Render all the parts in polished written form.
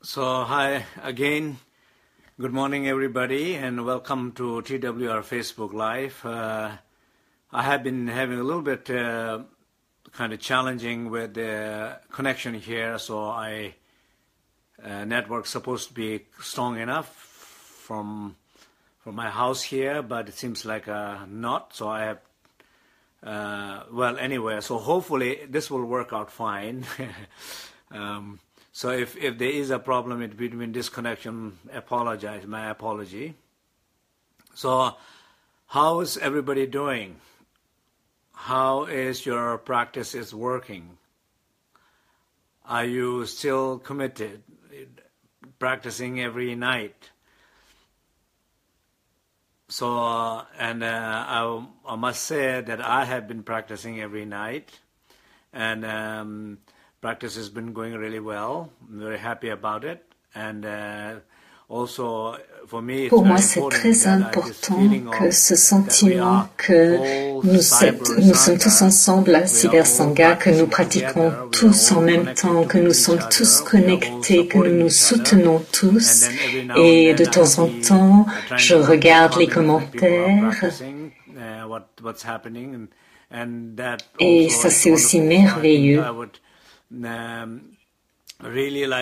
So, hi again. Good morning, everybody, and welcome to TWR Facebook Live. I have been having a little bit kind of challenging with the connection here, so network's supposed to be strong enough from my house here, but it seems like not. So I have, well, anyway, so hopefully this will work out fine. So if there is a problem between disconnection, my apology. So how is everybody doing? How is your practice is working? Are you still committed, practicing every night? So, I must say that I have been practicing every night, and practice has been going really well. I'm very happy about it. And also, for me, Pour moi, c'est très important que ce sentiment que nous sommes tous ensemble à Cyber Sangha, que nous pratiquons tous en même temps, que nous sommes tous connectés, que nous nous soutenons tous. Et de temps en temps, je regarde les commentaires. Et ça, c'est aussi merveilleux.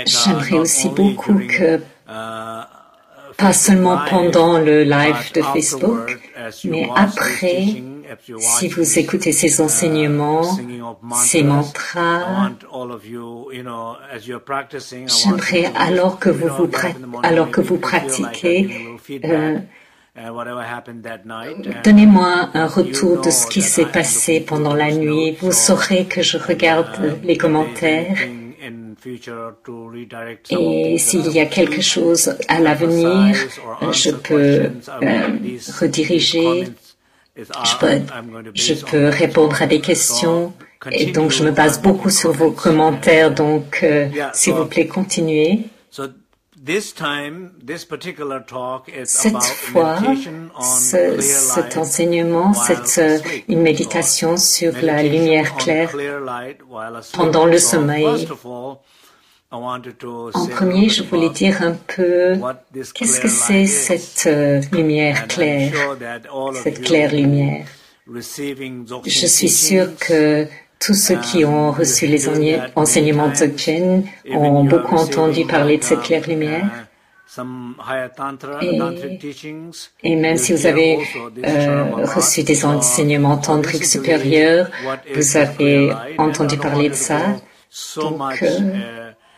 J'aimerais aussi beaucoup que, pas seulement pendant le live de Facebook, mais après, si vous écoutez ces enseignements, ces mantras, j'aimerais alors que vous pratiquez, donnez-moi un retour de ce qui s'est passé pendant la nuit. Vous saurez que je regarde les commentaires. Et s'il y a quelque chose à l'avenir, je peux rediriger, je peux répondre à des questions. Et donc, je me base beaucoup sur vos commentaires. Donc, s'il vous plaît, continuez. Cette fois, cet enseignement, c'est une méditation sur la lumière claire pendant le sommeil. En premier, je voulais dire un peu qu'est-ce que c'est cette lumière claire, cette claire lumière. Je suis sûre que tous ceux qui ont reçu les enseignements de Jacqueline ont beaucoup entendu parler de cette claire lumière. Et même si vous avez reçu des enseignements tantriques supérieurs, vous avez entendu parler de ça. Donc,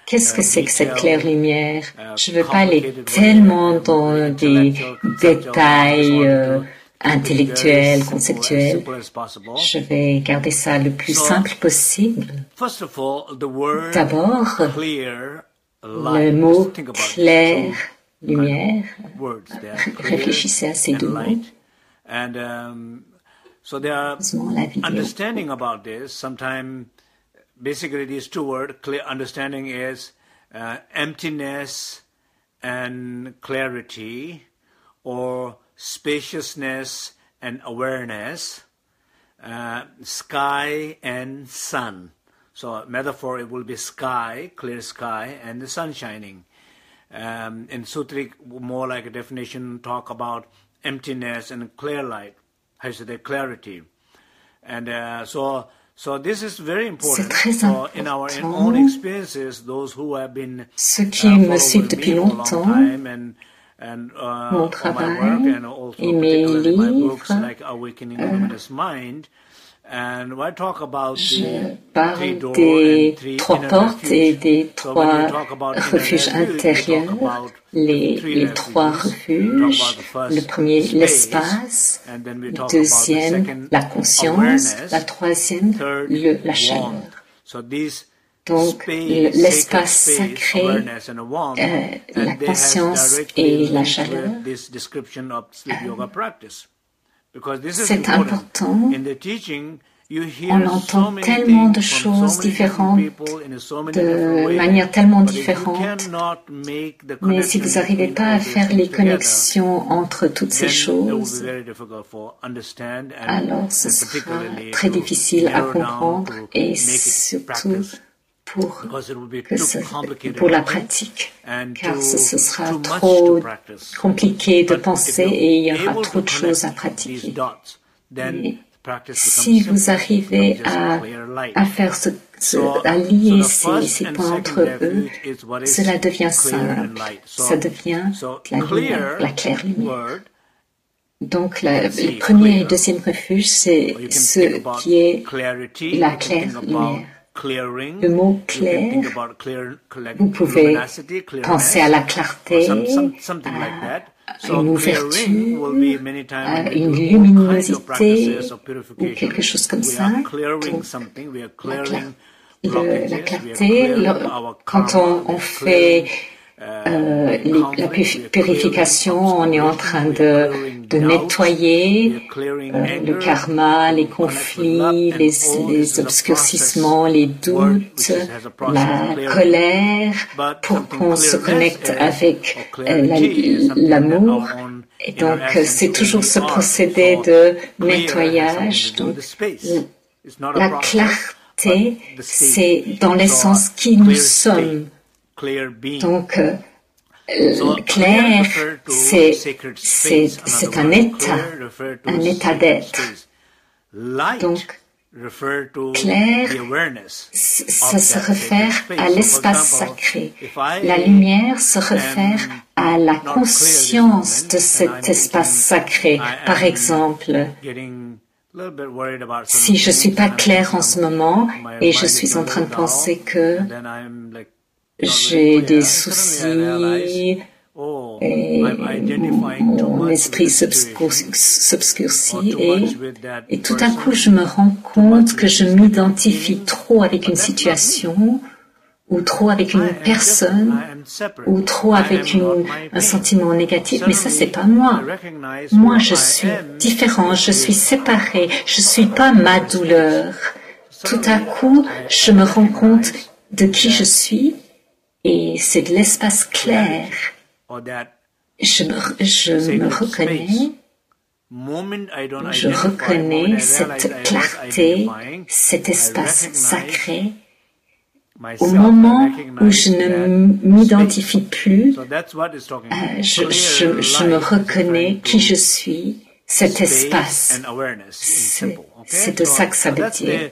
qu'est-ce que c'est que cette claire lumière? Je ne veux pas aller tellement dans des détails intellectuel, conceptuel. Je vais garder ça le plus simple possible. D'abord, le mot clair, lumière. Réfléchissez à ces deux mots. Understanding about this, sometimes basically these two words, clear understanding is emptiness and clarity, or spaciousness and awareness, sky and sun. So metaphor, it will be sky, clear sky, and the sun shining. In Sutric, more like a definition, talk about emptiness and clear light, how should they clarity. And so this is very important. So in our own experiences, those who have been following me for a long time, mon travail et mes livres. Je parle des trois portes et des trois refuges intérieurs, les trois refuges. Le premier, l'espace. Le deuxième, la conscience. La troisième, la chaleur. Donc, l'espace sacré, la conscience et la chaleur, c'est important. On entend tellement de choses différentes, de manière tellement différente, mais si vous n'arrivez pas à faire les connexions entre toutes ces choses, alors ce sera très difficile à comprendre et surtout pour la pratique, car ce sera trop compliqué de penser et il y aura trop de choses à pratiquer. Et si vous arrivez à faire à lier ces points entre eux, cela devient simple, ça devient la lumière, la claire lumière. Donc, le premier et deuxième refuge, c'est ce qui est la claire lumière. Le mot clair, vous pouvez penser à la clarté, à une ouverture, à une luminosité ou quelque chose comme ça. Donc, la clarté, quand on fait la purification, on est en train de nettoyer le karma, les conflits, les obscurcissements, les doutes, la colère, pour qu'on se connecte avec l'amour. Et donc, c'est toujours ce procédé de nettoyage. Donc, la clarté, c'est dans l'essence qui nous sommes. Donc, clair, c'est un état d'être. Donc, clair, ça se réfère à l'espace sacré. La lumière se réfère à la conscience de cet espace sacré. Par exemple, si je suis pas claire en ce moment et je suis en train de penser que j'ai des soucis et mon esprit s'obscurcit et tout à coup je me rends compte que je m'identifie trop avec une situation ou trop avec une personne ou trop avec un sentiment négatif, mais ça c'est pas moi. Moi je suis différent, je suis séparé, je suis pas ma douleur. Tout à coup je me rends compte de qui je suis. Et c'est de l'espace clair. Je me reconnais, je reconnais cette clarté, cet espace sacré. Au moment où je ne m'identifie plus, je me reconnais qui je suis, cet espace. C'est de ça que ça veut dire.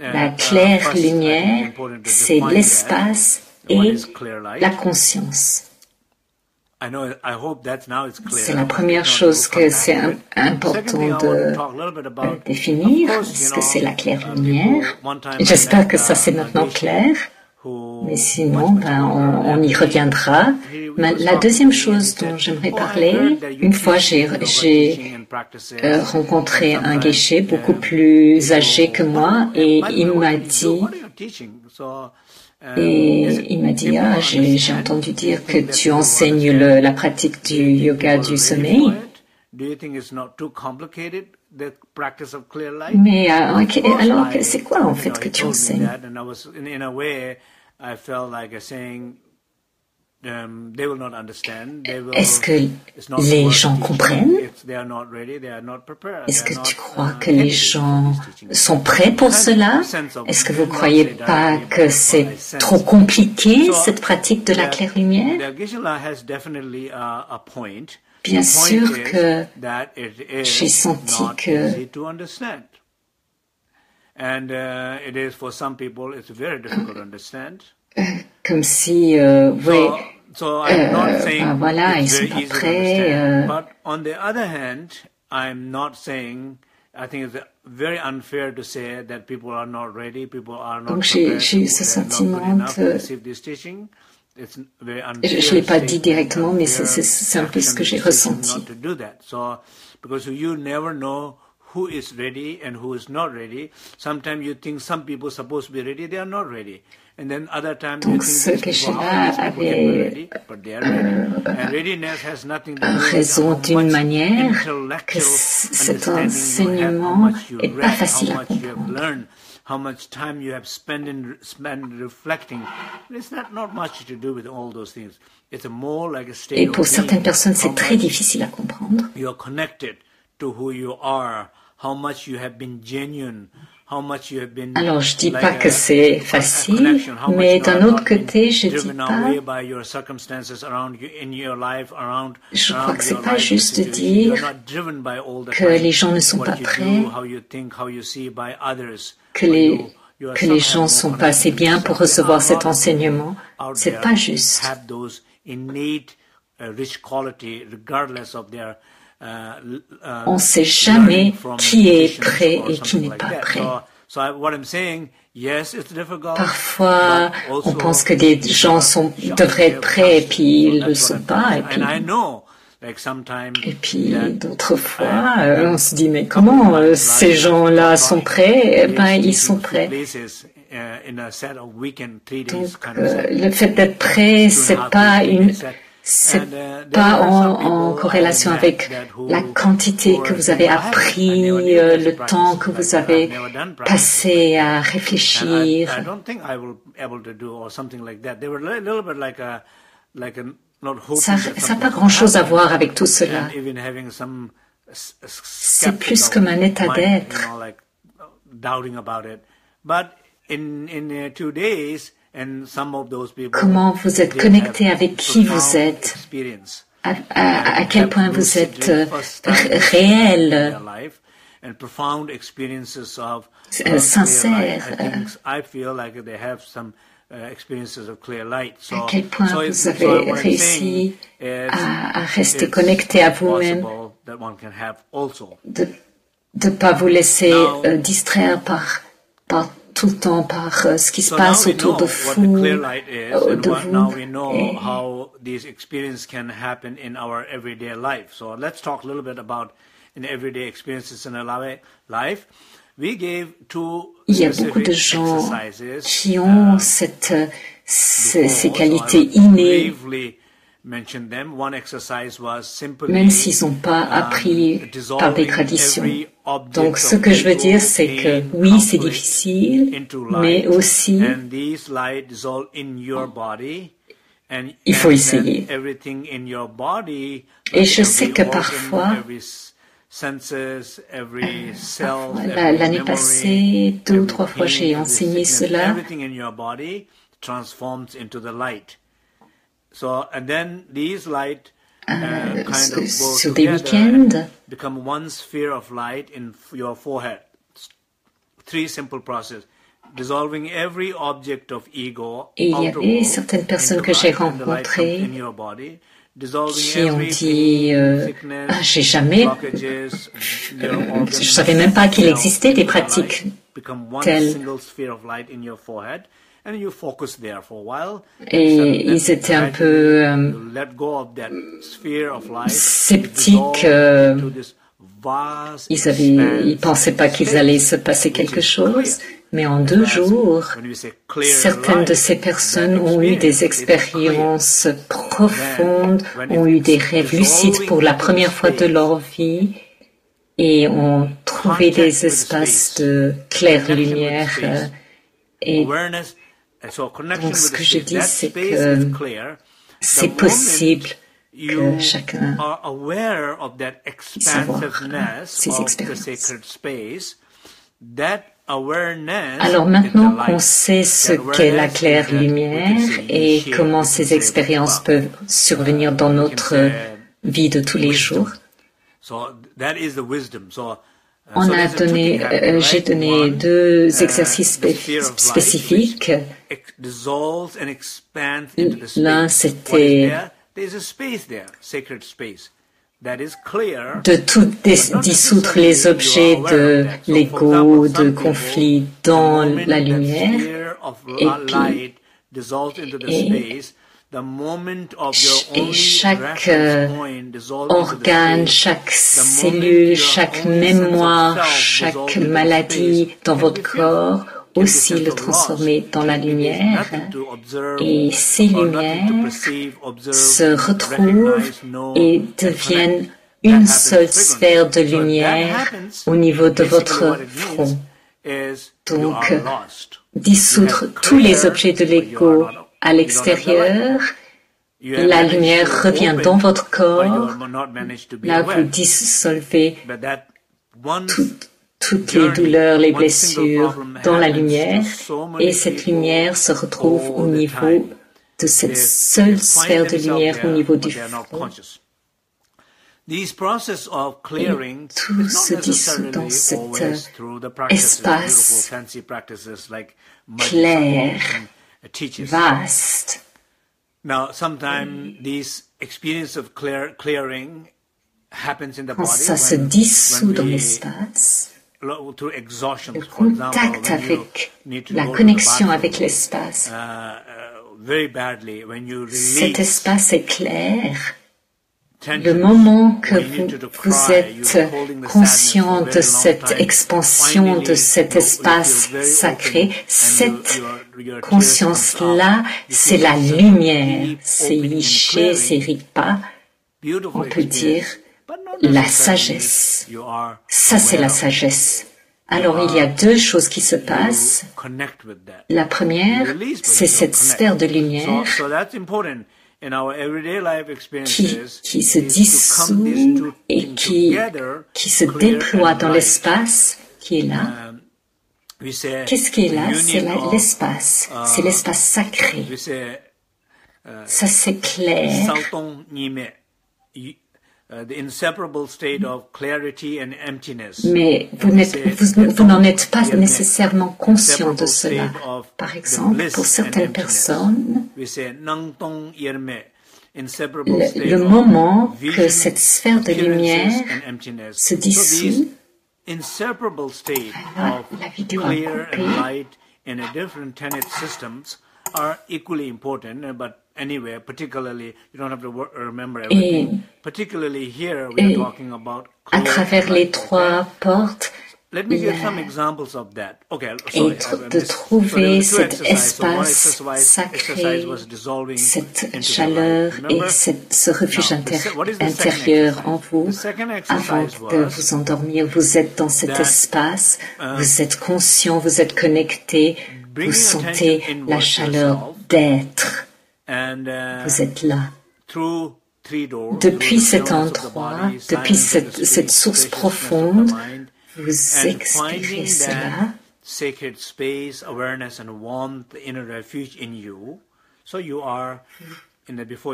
La claire lumière, c'est l'espace et la conscience. C'est la première chose que c'est important de définir, ce que c'est la claire lumière. J'espère que ça c'est maintenant clair, mais sinon on y reviendra. Mais la deuxième chose dont j'aimerais parler, une fois j'ai rencontré un Gueshe beaucoup plus âgé que moi et il m'a dit j'ai entendu dire que tu enseignes la pratique du yoga du sommeil. Mais alors, c'est quoi en fait que tu enseignes? Est-ce que les gens comprennent? Est-ce que tu crois que les gens sont prêts pour cela? Est-ce que vous ne croyez pas que c'est trop compliqué, cette pratique de la claire lumière? Bien sûr que j'ai senti que comme si, voilà, ils sont pas prêts. But on the other hand, I'm not saying. I think it's very unfair to say that people are not ready, people are not prepared, j'ai eu ce sentiment de. Je l'ai pas dit directement, mais c'est un peu ce que j'ai ressenti. Because you never know who is ready and who is not ready. Sometimes you think some people are supposed to be ready, they are not ready. And then other times you think people are ready, but they are ready. And readiness has nothing to do with raison d'une manière que cet enseignement est pas facile à comprendre. How much time you have spent reflecting. It's not much to do with all those things. It's more like a state of being. Et pour certaines personnes, c'est très difficile à comprendre. You are connected to who you are, Alors, je dis pas que c'est facile, mais d'un autre côté, je dis pas, je crois que c'est pas juste de dire que les gens ne sont pas prêts, que les gens sont pas assez bien pour recevoir cet enseignement. C'est pas juste. On ne sait jamais qui est prêt et qui n'est pas prêt. Parfois, on pense que des gens devraient être prêts et puis ils ne le sont pas. Et puis d'autres fois, on se dit, mais comment ces gens-là sont prêts? Eh ben, ils sont prêts. Donc, le fait d'être prêt, c'est pas en corrélation avec la quantité que vous avez appris, le temps que vous avez passé à réfléchir. Ça n'a pas grand-chose à voir avec tout cela. C'est plus comme un état d'être. Comment vous êtes connecté avec qui vous êtes, à quel point vous êtes réel, sincère, à quel point vous avez réussi à rester connecté à vous-même, de ne pas vous laisser distraire par tout le temps par ce qui se passe autour de vous. Il y a beaucoup de gens qui ont ces qualités innées, même s'ils n'ont pas appris par des traditions. Donc, ce que je veux dire, c'est que oui, c'est difficile, mais aussi, il faut essayer. Et je sais que parfois, l'année passée, 2 ou 3 fois, j'ai enseigné cela. Sur des week-ends, et il y avait certaines personnes que j'ai rencontrées qui ont dit j'ai jamais, je savais même pas qu'il existait des pratiques telles. Et ils étaient un peu sceptiques. Ils pensaient pas qu'il allait se passer quelque chose. Mais en 2 jours, certaines de ces personnes ont eu des expériences profondes, ont eu des rêves lucides pour la première fois de leur vie et ont trouvé des espaces de claire lumière. Et donc, ce que je dis, c'est que c'est possible que chacun puisse avoir ces expériences. Alors maintenant qu'on sait ce qu'est la claire lumière et comment ces expériences peuvent survenir dans notre vie de tous les jours, j'ai donné 2 exercices spécifiques. L'un, c'était de tout dissoudre les objets de l'ego, de conflit dans la lumière, et chaque organe, chaque cellule, chaque mémoire, chaque maladie dans votre corps, aussi le transformer dans la lumière, et ces lumières se retrouvent et deviennent une seule sphère de lumière au niveau de votre front. Donc, dissoudre tous les objets de l'ego à l'extérieur, la lumière revient dans votre corps, là vous dissolvez toutes les douleurs, les blessures dans la lumière, et cette lumière se retrouve au niveau de cette seule sphère de lumière au niveau du front. Et tout se dissout dans cet espace clair, vaste. Quand ça se dissout dans l'espace, le contact avec la connexion avec l'espace, cet espace est clair. Le moment que vous êtes conscient de cette expansion de cet espace sacré, cette conscience-là, c'est la lumière, c'est Gueshe, c'est Rigpa, on peut dire la sagesse. Ça, c'est la sagesse. Alors, il y a deux choses qui se passent. La première, c'est cette sphère de lumière qui se dissout et qui se déploie dans l'espace qui est là. Qu'est-ce qui est là? C'est l'espace. C'est l'espace sacré. Ça, c'est clair. Mais vous n'en êtes pas nécessairement conscient de cela. Par exemple, pour certaines personnes, le moment que cette sphère de lumière se dissout, alors la vidéo a coupé. Anyway, particularly, you don't have to remember everything. Particularly here, we are talking about à travers les trois portes, let me give some examples of that. Okay, sorry, de trouver cet espace sacré, cette chaleur et ce refuge intérieur en vous. Avant de vous endormir, vous êtes dans cet espace, vous êtes conscient, vous êtes connecté, vous sentez la chaleur d'être. Vous êtes là. Depuis cet endroit, depuis cette source profonde, vous expirez cela.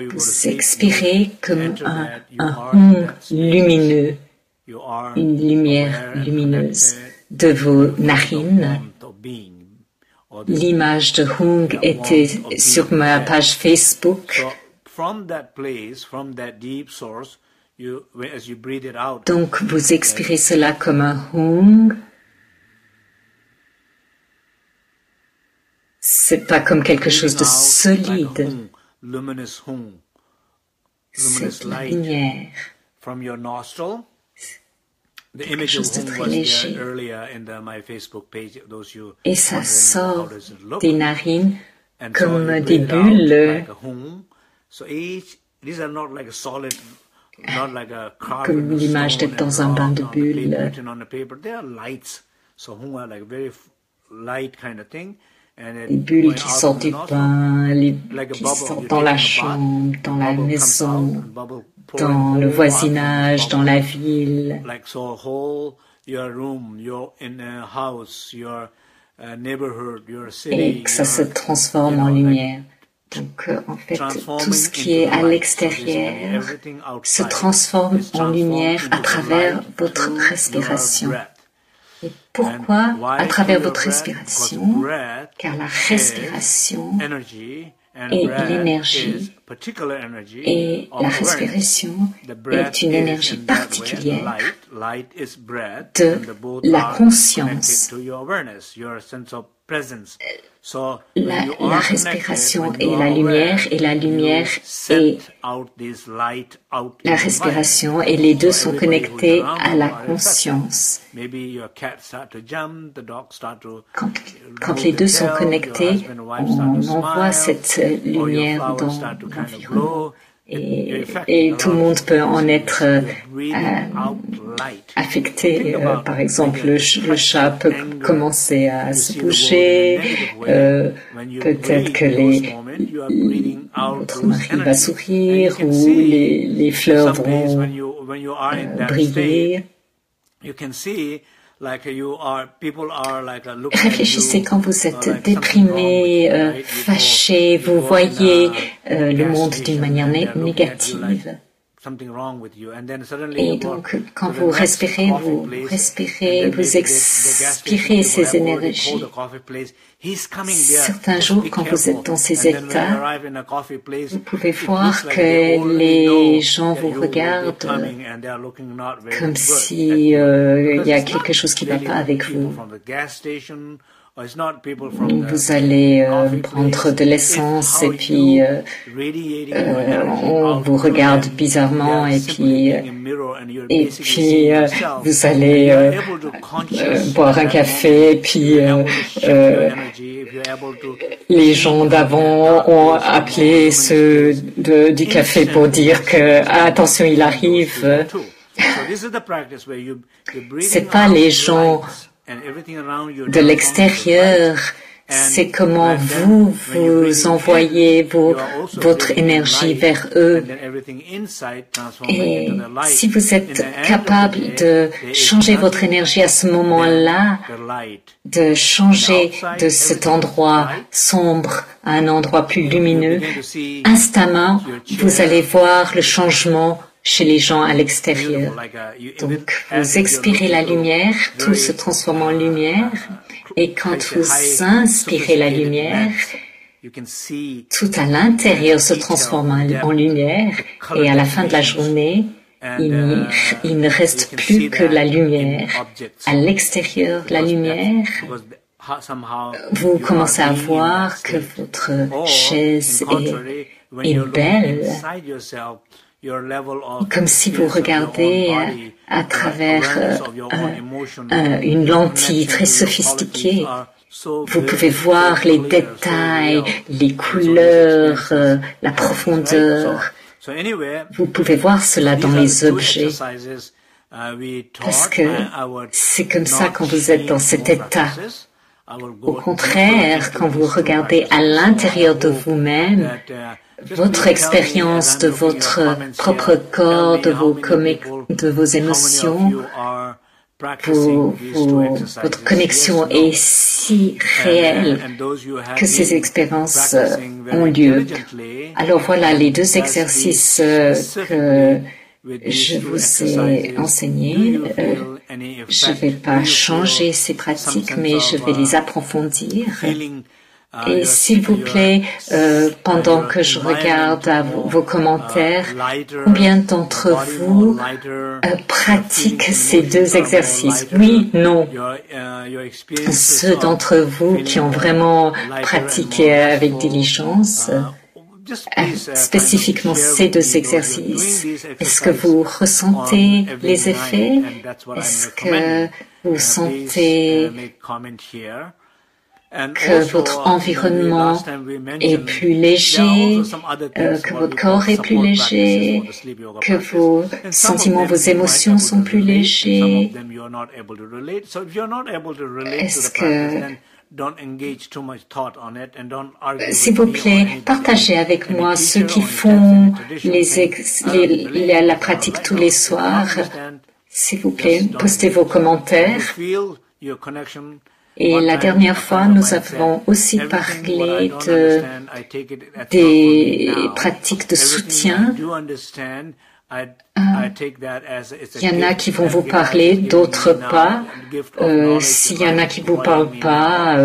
Vous expirez comme un hum lumineux, une lumière lumineuse de vos narines. L'image de Hung était sur ma page Facebook. Donc, vous expirez cela comme un Hung. C'est pas comme quelque chose de solide. C'est la lumière. Quelque chose de très léger. Et ça sort des narines comme des bulles, comme l'image d'être dans un bain de bulles. Les bulles qui sortent du bain, qui sortent dans la chambre, dans la maison, dans le voisinage, dans la ville. Et que ça se transforme en lumière. Donc, en fait, tout ce qui est à l'extérieur se transforme en lumière à travers votre respiration. Et pourquoi à travers votre respiration? Car la respiration est l'énergie, et la respiration est une énergie particulière de la conscience. La respiration est la lumière, et la lumière est la respiration, et les deux sont connectés à la conscience. Quand les deux sont connectés, on envoie cette lumière dans l'environnement. Et tout le monde peut en être affecté. Par exemple, le chat peut commencer à se bouger. Peut-être que votre mari va sourire, ou les fleurs vont briller. Réfléchissez quand vous êtes déprimé, fâché, vous voyez le monde d'une manière négative. Et donc, quand vous respirez, vous expirez ces énergies. Certains jours, quand vous êtes dans ces états, vous pouvez voir que les gens vous regardent comme si il y a quelque chose qui ne va pas avec vous. Vous allez prendre de l'essence et puis on vous regarde bizarrement et puis vous allez boire un café et puis les gens d'avant ont appelé ceux du café pour dire que attention, il arrive. C'est pas les gens de l'extérieur, c'est comment vous envoyez votre énergie vers eux. Et si vous êtes capable de changer votre énergie à ce moment-là, de changer de cet endroit sombre à un endroit plus lumineux, instamment, vous allez voir le changement chez les gens à l'extérieur. Donc, vous expirez la lumière, tout se transforme en lumière, et quand vous inspirez la lumière, tout à l'intérieur se transforme en lumière, et à la fin de la journée, il ne reste plus que la lumière. À l'extérieur de la lumière, vous commencez à voir que votre chaise est belle, comme si vous regardez à travers une lentille très sophistiquée. Vous pouvez voir les détails, les couleurs, la profondeur. Vous pouvez voir cela dans les objets. Parce que c'est comme ça quand vous êtes dans cet état. Au contraire, quand vous regardez à l'intérieur de vous-même, votre expérience de votre propre corps, de vos émotions, votre connexion est si réelle que ces expériences ont lieu. Alors voilà les deux exercices que je vous ai enseignés. Je ne vais pas changer ces pratiques, mais je vais les approfondir. Et s'il vous plaît, pendant que je regarde vos commentaires, combien d'entre vous pratiquent ces deux exercices? Oui, non. Ceux d'entre vous qui ont vraiment pratiqué avec diligence, spécifiquement ces deux exercices, est-ce que vous ressentez les effets? Est-ce que vous sentez que votre environnement est plus léger, que votre corps est plus léger, que vos sentiments, vos émotions sont plus légers? Est-ce que, s'il vous plaît, partagez avec moi ceux qui font la pratique tous les soirs. S'il vous plaît, postez vos commentaires. Et la dernière fois, nous avons aussi parlé des pratiques de soutien. Il y en a qui vont vous parler, d'autres pas. S'il y en a qui vous parlent pas,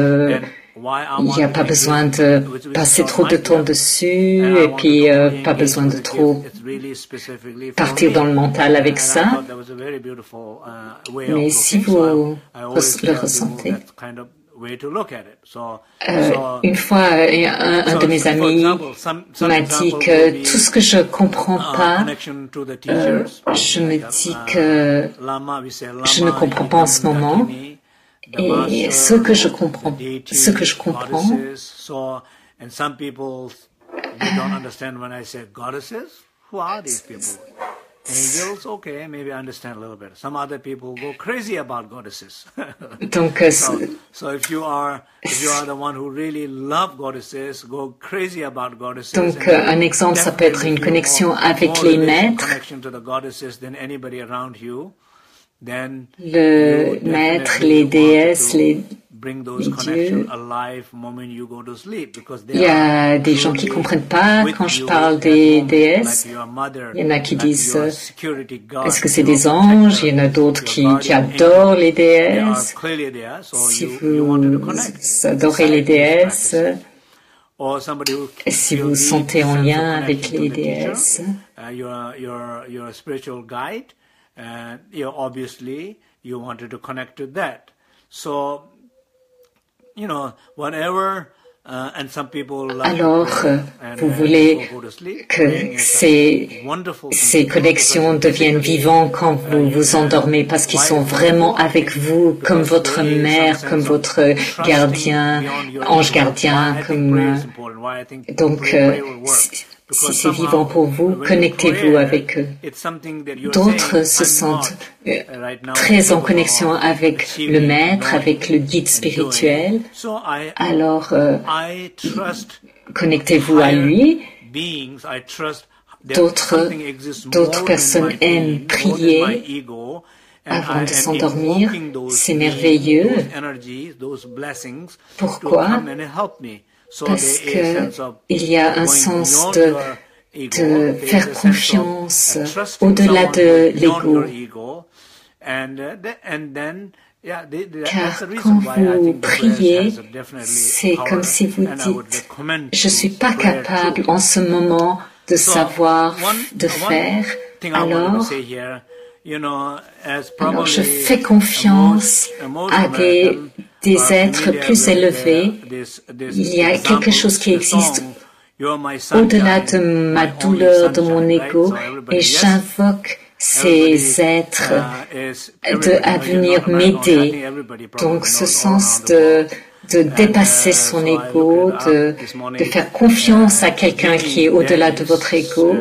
il n'y a pas besoin de passer trop de temps dessus et puis pas besoin de trop partir dans le mental avec ça. Mais si vous le ressentez. Une fois, un de mes amis m'a dit que tout ce que je comprends pas, je me dis que je ne comprends pas en ce moment. Et ce que je comprends, Angels, okay, maybe I understand a little bit. Some other people go crazy about goddesses. Donc, so if you are the one who really love goddesses, go crazy about goddesses. Donc, un exemple, ça peut être une connexion avec les maîtres. Connection to the goddesses than anybody around you. le maître, les déesses, les dieux. Il y a des gens qui ne comprennent pas quand je parle des déesses. Il y en a qui disent est-ce que c'est des anges? Il y en a d'autres qui adorent les déesses. Si vous adorez les déesses, si vous vous sentez en lien avec les déesses, your spiritual guide, obviously you wanted to connect to that. So, whatever. Alors, vous voulez que ces connexions deviennent vivantes quand vous vous endormez parce qu'ils sont vraiment avec vous, comme votre mère, comme votre gardien, ange gardien, donc, si c'est vivant pour vous, connectez-vous avec eux. D'autres se sentent très en connexion avec le maître, avec le guide spirituel. Alors, connectez-vous à lui. D'autres personnes aiment prier avant de s'endormir. C'est merveilleux. Pourquoi? Parce qu'il y a un sens de faire confiance au-delà de l'ego. Car quand vous priez, c'est comme si vous dites « Je ne suis pas capable en ce moment de savoir, de faire, alors je fais confiance à des êtres plus élevés. Il y a quelque chose qui existe au-delà de ma douleur, de mon ego, et j'invoque ces êtres à venir m'aider. Donc ce sens de dépasser son ego, de faire confiance à quelqu'un qui est au-delà de votre ego.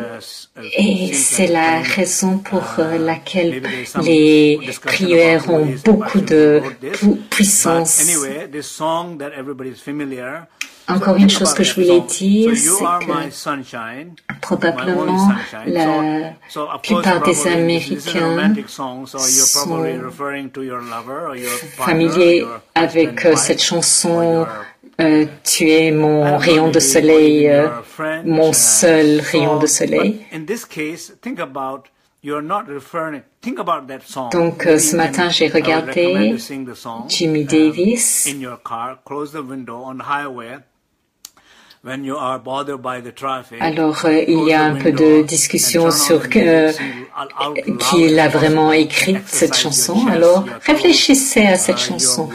Et c'est la raison pour laquelle les prières ont beaucoup de puissance. Encore une chose que je voulais dire, c'est que probablement la plupart des Américains sont familiers avec cette chanson tu es mon rayon de soleil, mon seul rayon de soleil. Donc ce matin j'ai regardé Jimmy Davis. Alors il y a un peu de discussion sur qui l'a vraiment écrite cette chanson. Alors réfléchissez à cette chanson.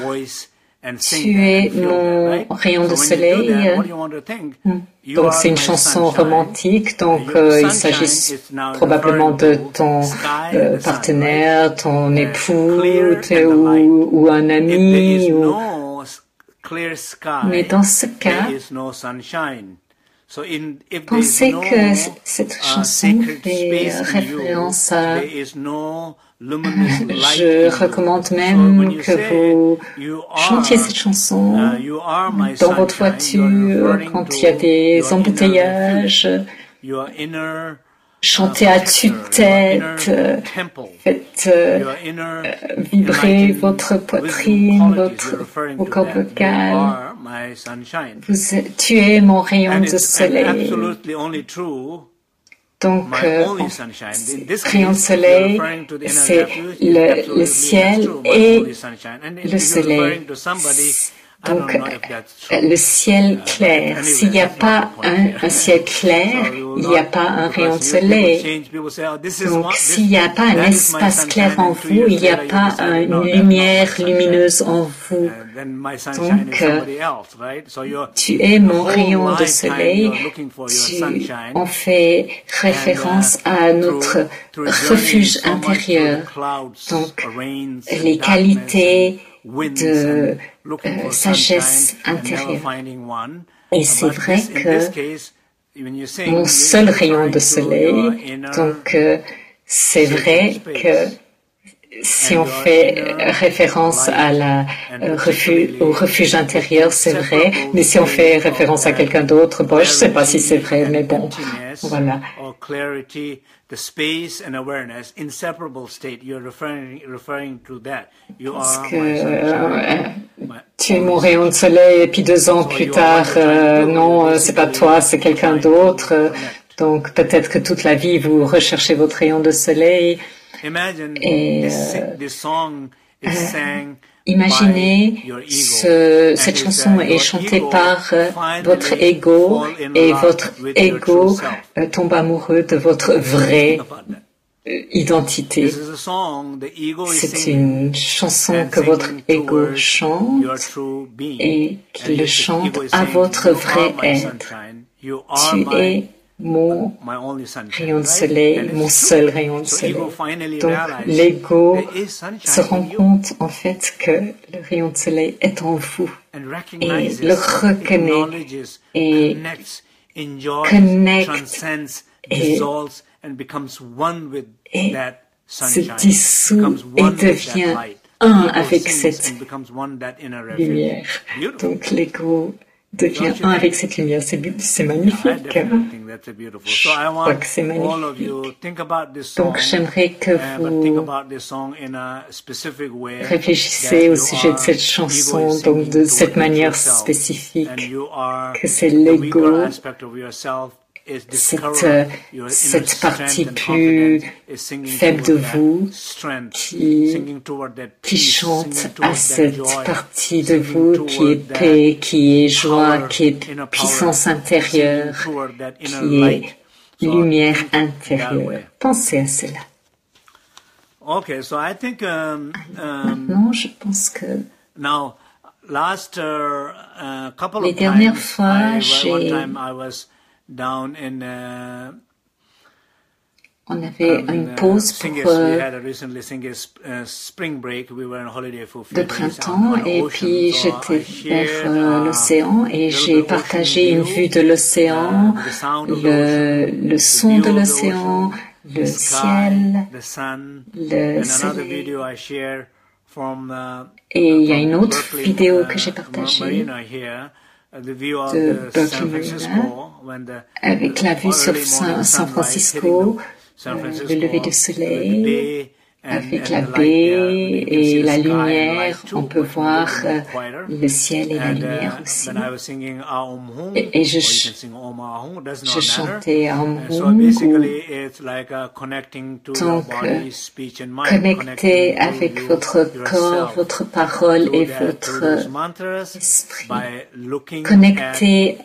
Tu es mon rayon de soleil. Donc c'est une chanson romantique, donc il s'agit probablement de ton partenaire, ton époux ou un ami. Mais dans ce cas, pensez que cette chanson fait référence à... Je recommande même que vous chantiez cette chanson dans votre voiture quand il y a des embouteillages. Chantez à tue-tête, faites vibrer votre poitrine, vos cordes vocales. Tu es mon rayon de soleil. Donc, rayon de soleil, c'est le ciel et le soleil. Donc, le ciel clair. S'il n'y a pas un ciel clair, il n'y a pas un rayon de soleil. Donc, s'il n'y a pas un espace clair en vous, il n'y a pas une lumière lumineuse en vous. Donc, tu es mon rayon de soleil. On fait référence à notre refuge intérieur. Donc, les qualités de sagesse intérieure. Et c'est vrai que mon seul rayon de soleil, donc c'est vrai que si on fait référence à au refuge intérieur, c'est vrai, mais si on fait référence à quelqu'un d'autre, bon, je ne sais pas si c'est vrai, mais bon, voilà. Parce que tu es mon rayon de soleil et puis 2 ans plus tard, non, c'est pas toi, c'est quelqu'un d'autre. Donc peut-être que toute la vie vous recherchez votre rayon de soleil. Et imaginez, cette chanson est chantée par votre ego et votre ego tombe amoureux de votre vraie identité. C'est une chanson que votre ego chante et qu'il le chante à votre vrai être. Tu es mon rayon de soleil, mon seul rayon de soleil. Donc l'ego se rend compte en fait que le rayon de soleil est en vous et le reconnaît et connecte et se dissout et devient un avec cette lumière. Donc l'ego devient un avec cette lumière. C'est magnifique. Je crois que c'est magnifique. Donc j'aimerais que vous réfléchissez au sujet de cette chanson, donc de cette manière spécifique, que c'est l'ego, cette partie plus faible de vous qui chante à cette partie de vous qui est paix, qui est joie, qui est puissance intérieure, qui est lumière intérieure. Pensez à cela. Maintenant, je pense que les dernières fois, on avait une pause pour de printemps et puis j'étais vers l'océan et j'ai partagé une vue de l'océan, le son de l'océan, le ciel, le soleil. Et il y a une autre vidéo que j'ai partagée de Berkeley avec la vue sur San Francisco, le lever du soleil, avec la baie et la lumière, on peut voir le ciel et la lumière aussi. Et je chantais Aum Hum. Donc, connectez avec votre corps, votre parole et votre esprit. Connectez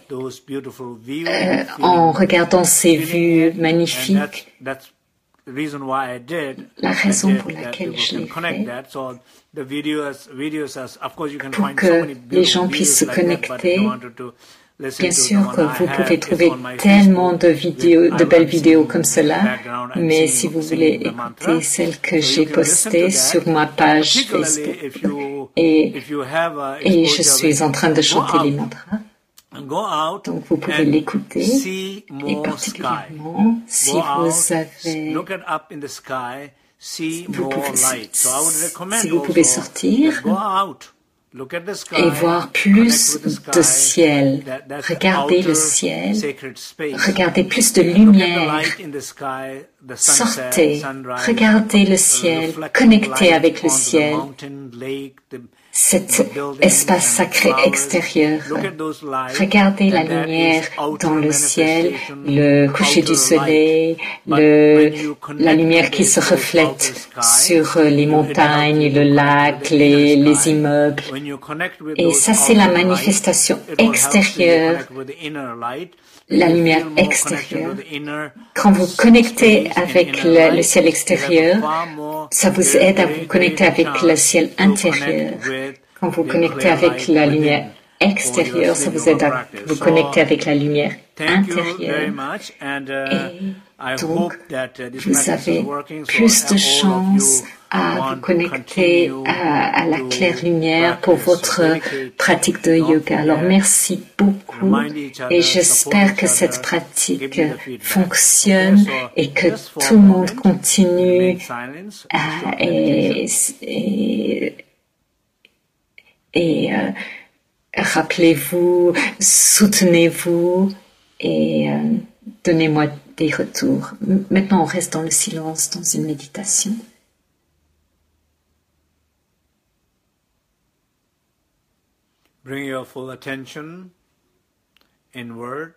en regardant ces vues magnifiques. La raison pour laquelle je l'ai fait, pour que les gens puissent se connecter. Bien sûr que vous pouvez trouver tellement de belles vidéos comme cela, mais si vous voulez écouter celles que j'ai postées sur ma page Facebook, et je suis en train de chanter les mantras, donc vous pouvez l'écouter, et particulièrement si vous pouvez sortir et voir plus de ciel. Regardez le ciel, regardez plus de lumière, sortez, regardez le ciel, connectez avec le ciel, cet espace sacré extérieur. Regardez la lumière dans le ciel, le coucher du soleil, la lumière qui se reflète sur les montagnes, le lac, les immeubles. Et ça, c'est la manifestation extérieure, la lumière extérieure. Quand vous connectez avec le ciel extérieur, ça vous aide à vous connecter avec le ciel intérieur. Quand vous connectez avec la lumière extérieure, ça vous aide à vous connecter avec la lumière intérieure. Et donc, vous avez plus de chances à vous connecter à la claire lumière pour votre pratique de yoga. Alors merci beaucoup et j'espère que cette pratique fonctionne et que tout le monde continue et rappelez-vous, soutenez-vous et donnez-moi des retours. Maintenant, on reste dans le silence, dans une méditation. Bring your full attention inward.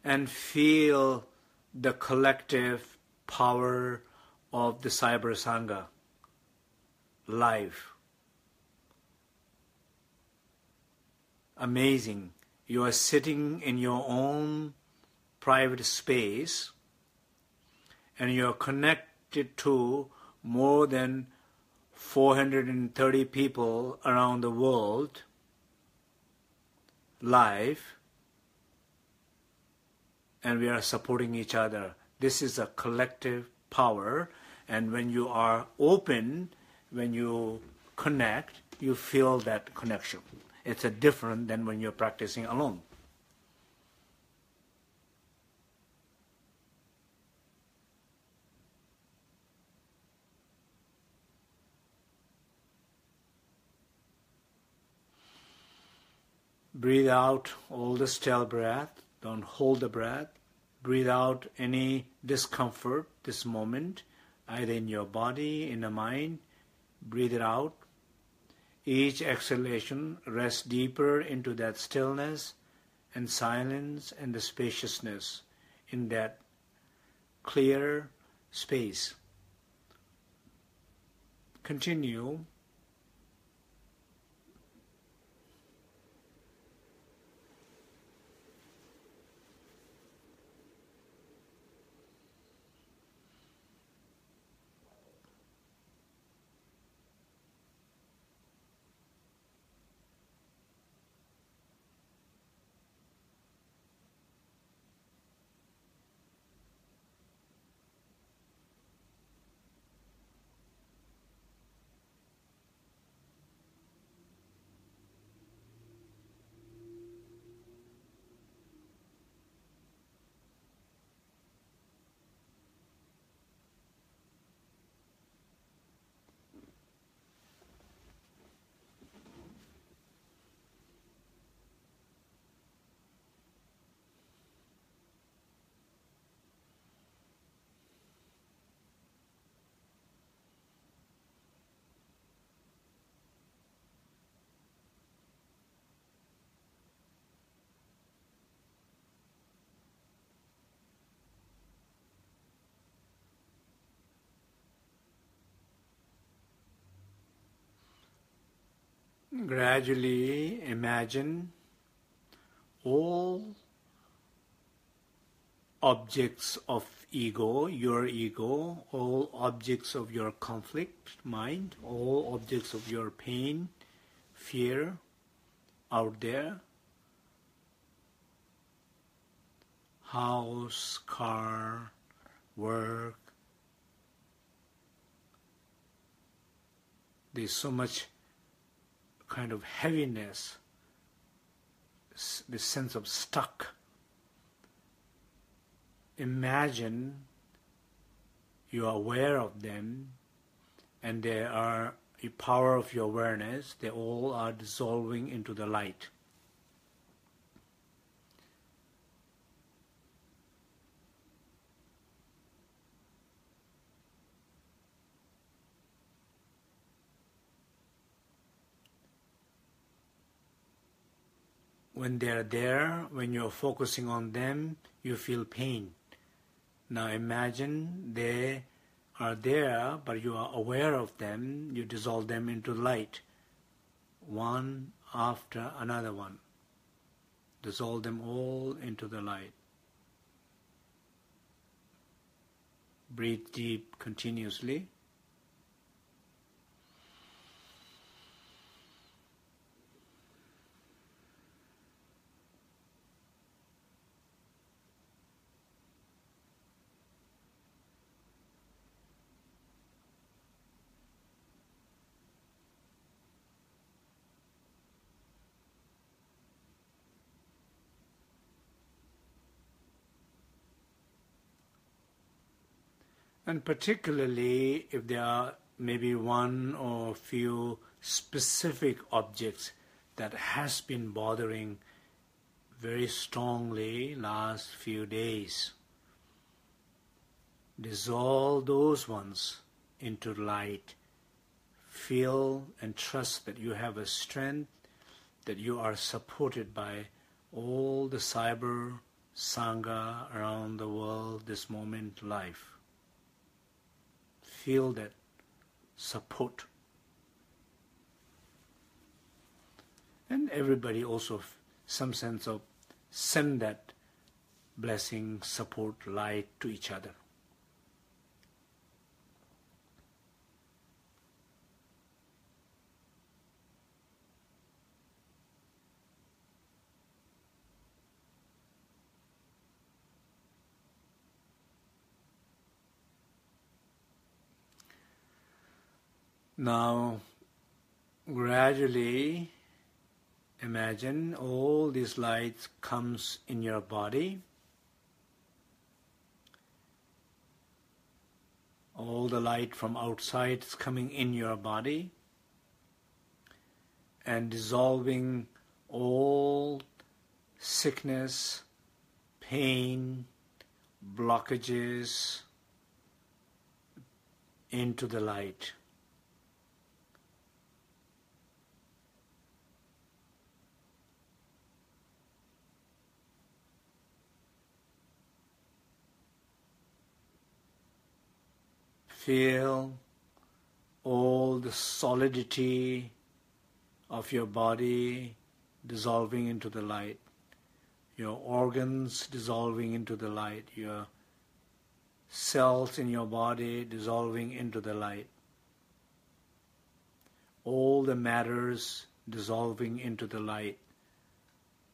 And feel the collective power of the Cyber Sangha live. Amazing. You are sitting in your own private space and you are connected to more than 430 people around the world live, and we are supporting each other. This is a collective power, and when you are open, when you connect, you feel that connection. It's different than when you're practicing alone. Breathe out all the still breath. Don't hold the breath. Breathe out any discomfort this moment, either in your body, in the mind. Breathe it out. Each exhalation rests deeper into that stillness and silence and the spaciousness in that clear space. Continue. Gradually imagine all objects of ego, your ego, all objects of your conflict mind, all objects of your pain, fear out there. House, car, work. There's so much kind of heaviness, this sense of stuck. Imagine you are aware of them and they are a power of your awareness, they all are dissolving into the light. When they are there, when you are focusing on them, you feel pain. Now imagine they are there, but you are aware of them, you dissolve them into light. One after another one. Dissolve them all into the light. Breathe deep continuously. And particularly if there are maybe one or few specific objects that has been bothering very strongly last few days. Dissolve those ones into light. Feel and trust that you have a strength, that you are supported by all the cyber sangha around the world this moment life. Feel that support. And everybody also some sense of send that blessing, support, light to each other. Now, gradually imagine all these lights comes in your body. All the light from outside is coming in your body and dissolving all sickness, pain, blockages into the light. Feel all the solidity of your body dissolving into the light, your organs dissolving into the light, your cells in your body dissolving into the light, all the matters dissolving into the light,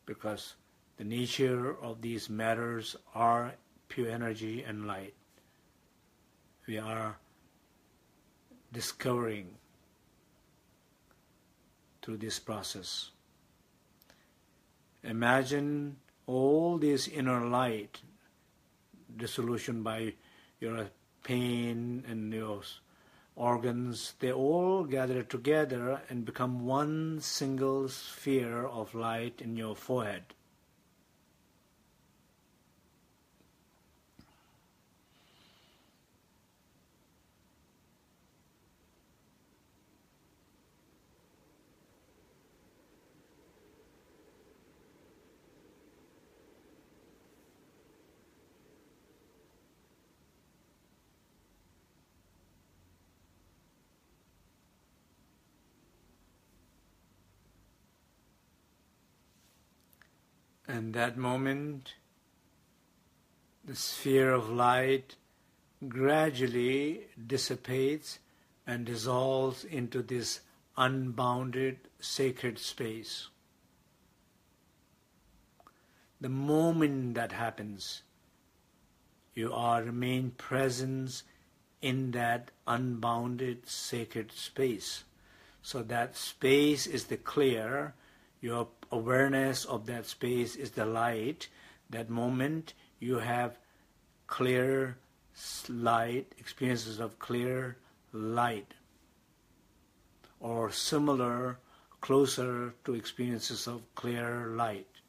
because the nature of these matters are pure energy and light. We are discovering through this process. Imagine all this inner light, dissolution by your pain and your organs, they all gather together and become one single sphere of light in your forehead. And that moment, the sphere of light gradually dissipates and dissolves into this unbounded sacred space. The moment that happens, you remain present in that unbounded sacred space. So that space is the clear. Your awareness of that space is the light. That moment you have clear light, experiences of clear light, or similar, closer to experiences of clear light.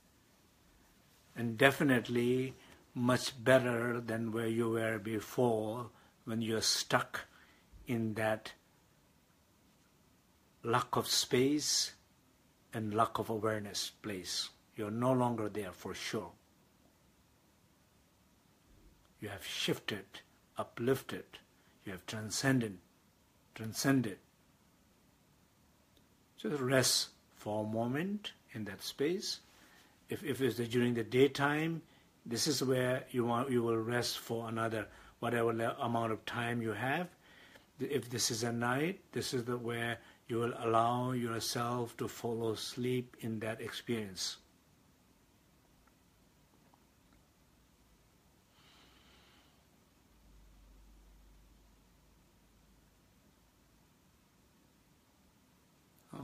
And definitely much better than where you were before, when you're stuck in that lack of space and lack of awareness place. You're no longer there for sure. You have shifted, uplifted, you have transcended. Just rest for a moment in that space. If it's during the daytime, this is where you will rest for another whatever amount of time you have. If this is a night, this is where you will allow yourself to fall asleep in that experience.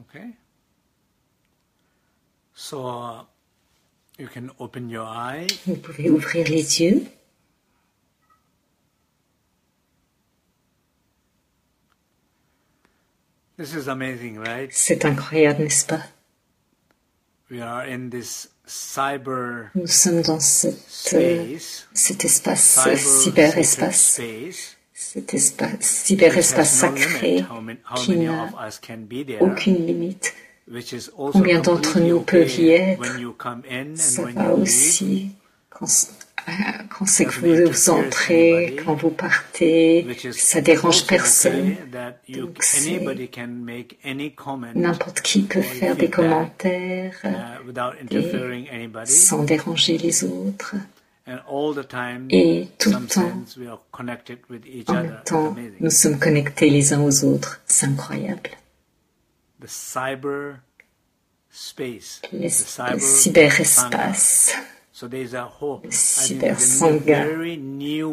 Okay? So you can open your eyes. Vous pouvez ouvrir les yeux. This is amazing, right? C'est incroyable, n'est-ce pas? We are in this cyber Nous sommes dans cet espace, cyberespace, cet espace, cyberespace sacré qui n'a aucune limite. Combien d'entre nous peuvent y être? Ça va aussi quand c'est que vous entrez, quand vous partez, ça dérange personne. Donc n'importe qui peut faire des commentaires et sans déranger les autres. Et tout le temps, en même temps, nous sommes connectés les uns aux autres. C'est incroyable. Le cyberespace. Le cyber-sangha.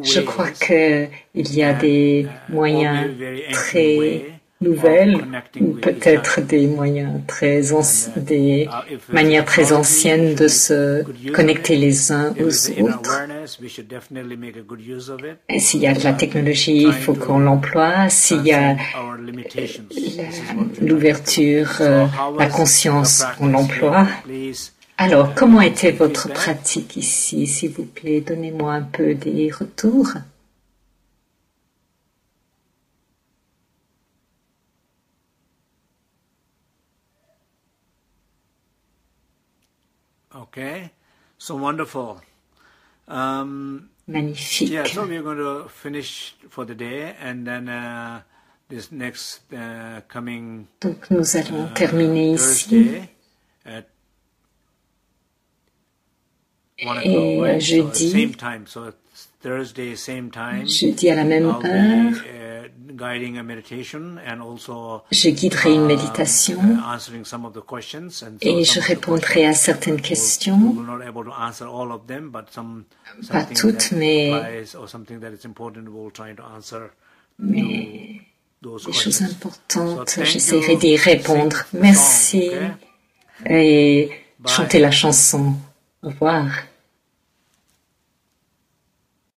Je crois qu'il y a des moyens très nouvelles, ou peut-être des moyens des manières très anciennes de se connecter les uns aux autres. Et s'il y a de la technologie, il faut qu'on l'emploie. S'il y a l'ouverture, la conscience, on l'emploie. Alors, comment était votre pratique ici, s'il vous plaît? Donnez-moi un peu des retours. Okay, so wonderful. Magnifique. Yeah, so we're going to finish for the day, and then this next coming. Donc nous allons terminer ici. Et jeudi à la même heure, je guiderai une méditation et je répondrai à certaines questions, pas toutes, mais des choses importantes, j'essaierai d'y répondre. Merci et chantez la chanson. Au revoir.